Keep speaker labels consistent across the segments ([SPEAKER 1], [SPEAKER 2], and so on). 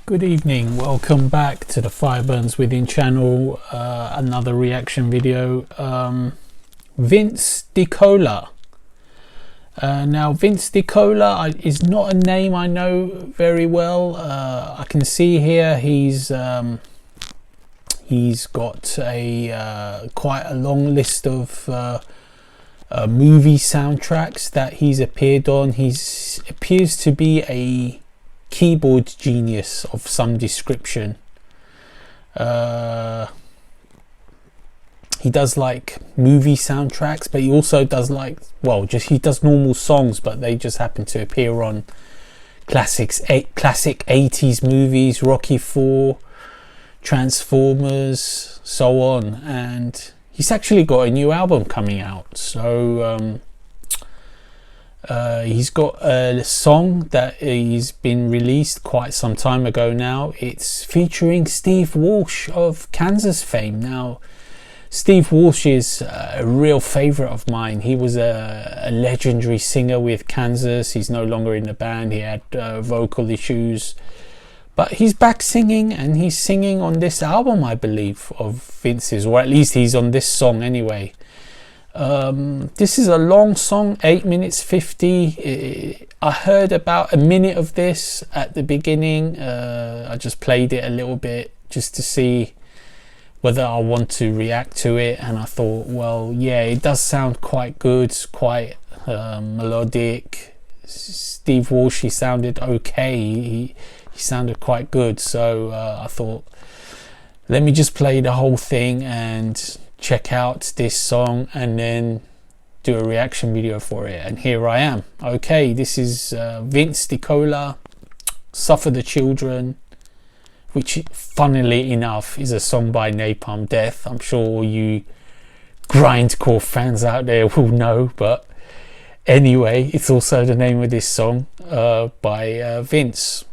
[SPEAKER 1] Good evening, welcome back to the Fire Burns Within channel. Another reaction video. Vince DiCola. Now Vince DiCola is not a name I know very well. I can see here he's got a quite a long list of movie soundtracks that he's appeared on. He appears to be a keyboard genius of some description. He does like movie soundtracks, but he also does he does normal songs, but they just happen to appear on classic 80s movies, Rocky IV, Transformers, so on. And he's actually got a new album coming out, so he's got a song that he's been released quite some time ago now. It's featuring Steve Walsh of Kansas fame. Now, Steve Walsh is a real favourite of mine. He was a legendary singer with Kansas. He's no longer in the band. He had vocal issues. But he's back singing, and he's singing on this album, I believe, of Vince's, or at least he's on this song anyway. This is a long song, 8 minutes 50. I heard about a minute of this at the beginning. I just played it a little bit just to see whether I want to react to it, and I thought, well, yeah, it does sound quite good, quite melodic. Steve Walsh, he sounded okay. He sounded quite good, so I thought, let me just play the whole thing and check out this song and then do a reaction video for it. And here I am. Okay, this is Vince DiCola, Suffer the Children, which funnily enough is a song by Napalm Death. I'm sure all you grindcore fans out there will know, but anyway, it's also the name of this song by Vince.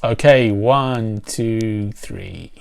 [SPEAKER 1] Okay, 1, 2, 3.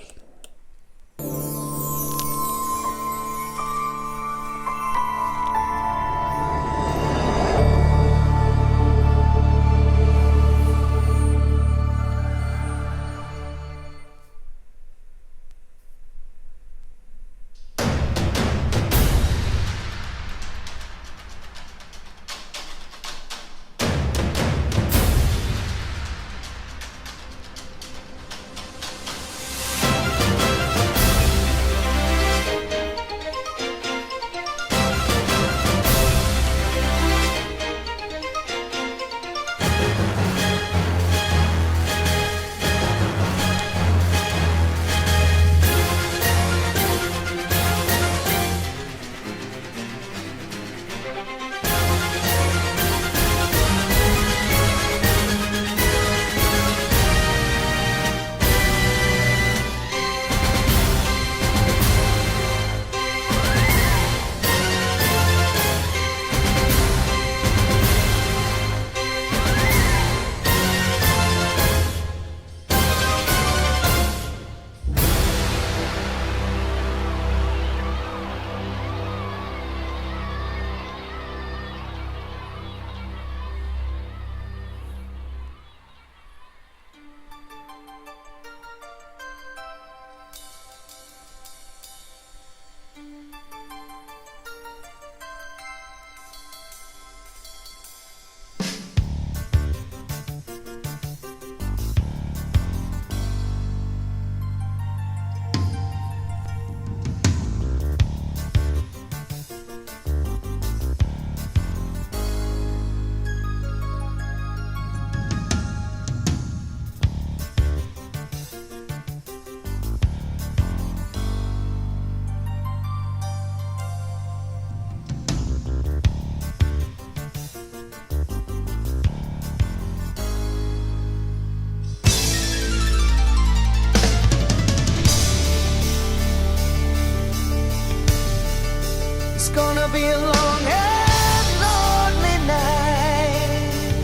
[SPEAKER 2] It's gonna be a long and lonely night.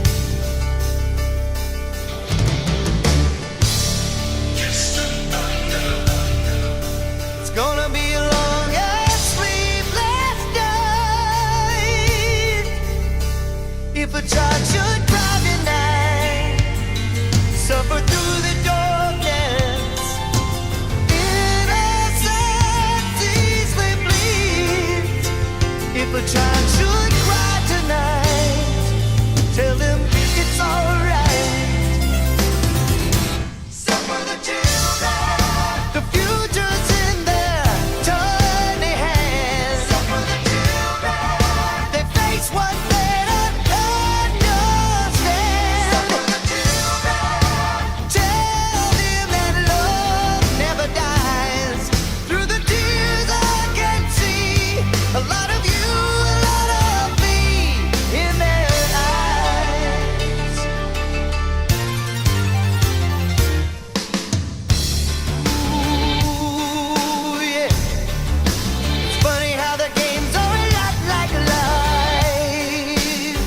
[SPEAKER 2] It's gonna be a long and sleepless night. If a child should drive you night, suffer through the darkness. a child should cry tonight, tell him it's alright. Suffer the children, the future's in their tiny hands. Suffer the children, they face what they don't understand. Suffer the children, tell them that love never dies. Through the tears I can see a lot of you, a lot of me in their eyes. Ooh, yeah. It's funny how the games are a lot like life,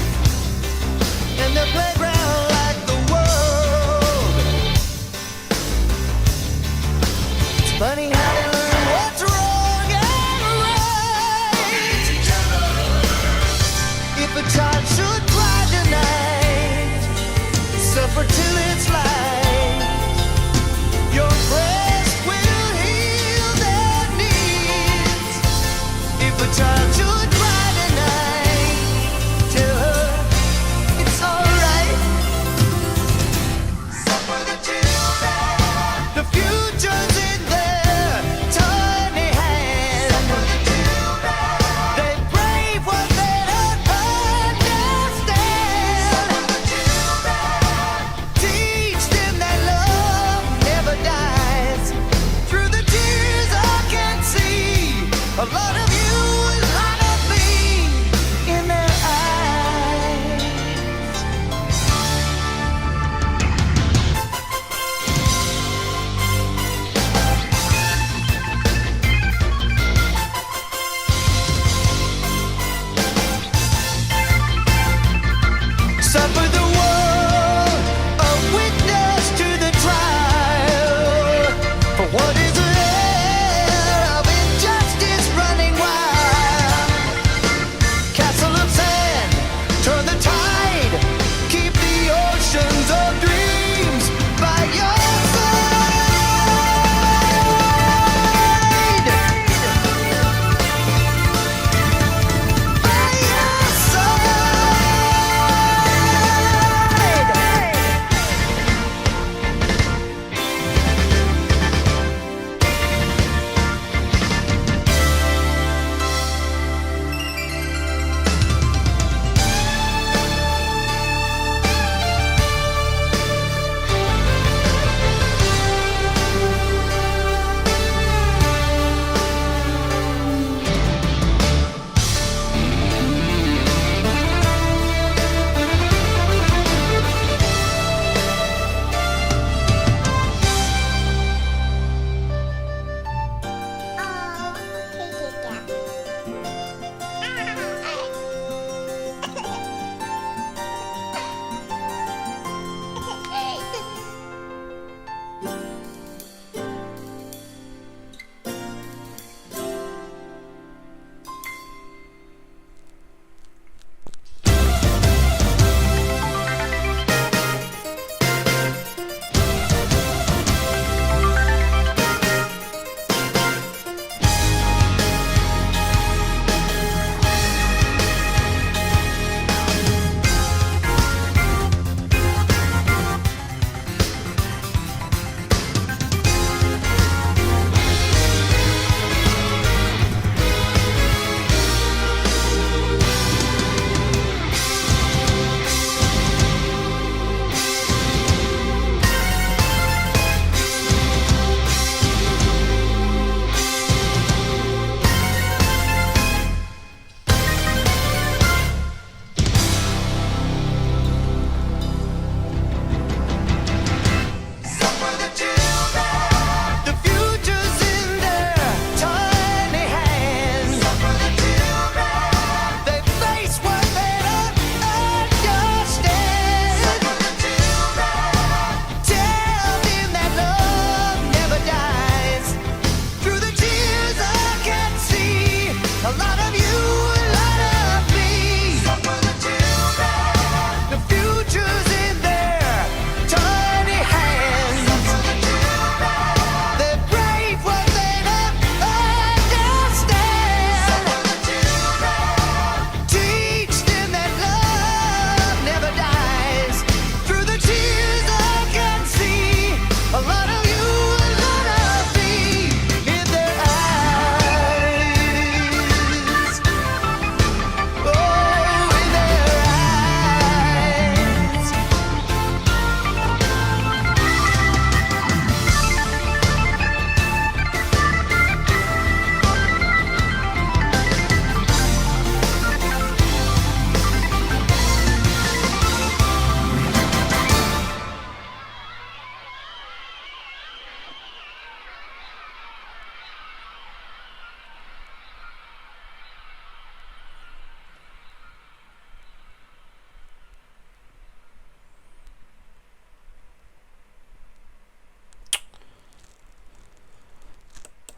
[SPEAKER 2] and the playground like the world. It's funny how they learn what's wrong and right. If a child should cry tonight, suffer till it's light, your breast will heal their needs. If a child should cry tonight, tell her it's alright. Suffer the children, the future's in their tiny hands. Suffer the children, they brave what they don't understand. Suffer the children, teach them that love never dies. Through the tears I can see a lot of you, a lot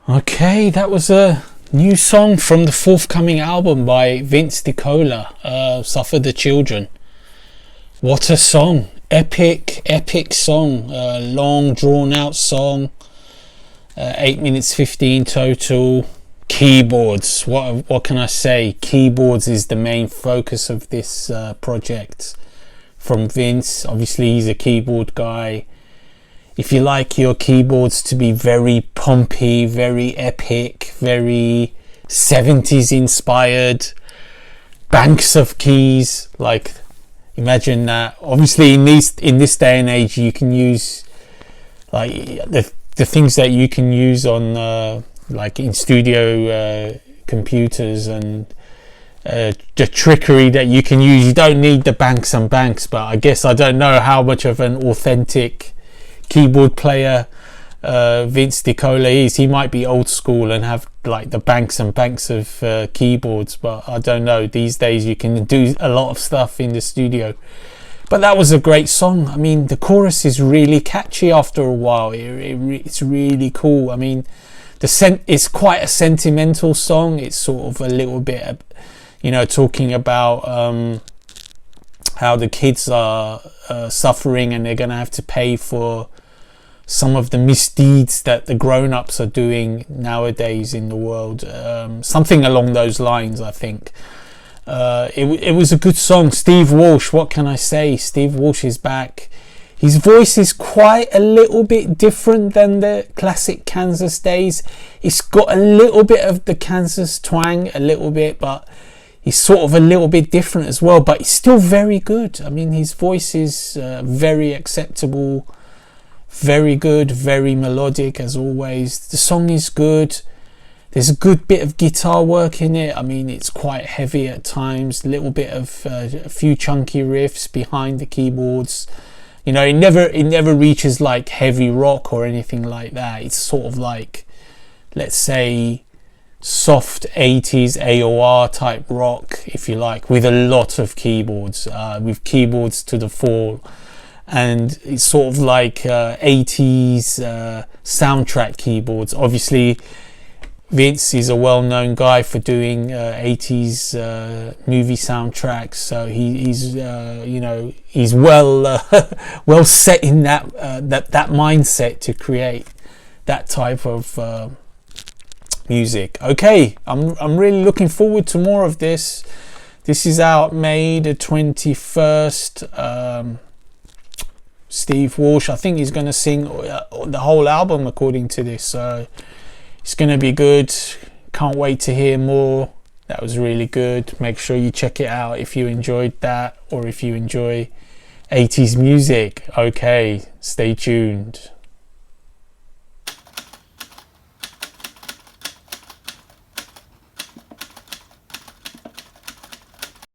[SPEAKER 1] Okay, that was a new song from the forthcoming album by Vince DiCola, Suffer the Children. What a song. Epic song. Long, drawn out song. 8 minutes 15 total. Keyboards. What can I say? Keyboards is the main focus of this project from Vince. Obviously, he's a keyboard guy. If you like your keyboards to be very pumpy, very epic, very 70s inspired, banks of keys, like imagine that. Obviously in this day and age you can use like the things that you can use on like in studio computers, and the trickery that you can use. You don't need the banks and banks, but I guess I don't know how much of an authentic keyboard player Vince DiCola is. He might be old school and have like the banks and banks of keyboards, but I don't know. These days you can do a lot of stuff in the studio. But that was a great song. I mean, the chorus is really catchy after a while. It's really cool. I mean, it's quite a sentimental song. It's sort of a little bit, you know, talking about how the kids are suffering and they're going to have to pay for some of the misdeeds that the grown-ups are doing nowadays in the world. Something along those lines, I think. It was a good song. Steve Walsh, what can I say? Steve Walsh is back. His voice is quite a little bit different than the classic Kansas days. It's got a little bit of the Kansas twang, a little bit, but he's sort of a little bit different as well, but he's still very good. I mean, his voice is very acceptable, very good, very melodic as always. The song is good. There's a good bit of guitar work in it. I mean, it's quite heavy at times, a little bit of a few chunky riffs behind the keyboards. You know, it never reaches like heavy rock or anything like that. It's sort of like, let's say, soft 80s AOR type rock, if you like, with a lot of keyboards, with keyboards to the fore. And it's sort of like 80s soundtrack keyboards. Obviously, Vince is a well-known guy for doing 80s movie soundtracks, so he's you know, he's well well set in that mindset to create that type of music. Okay, I'm really looking forward to more of this. This is out May the 21st. Steve Walsh, I think he's going to sing the whole album according to this, so it's going to be good. Can't wait to hear more. That was really good. Make sure you check it out if you enjoyed that, or if you enjoy 80s music. Okay, stay tuned.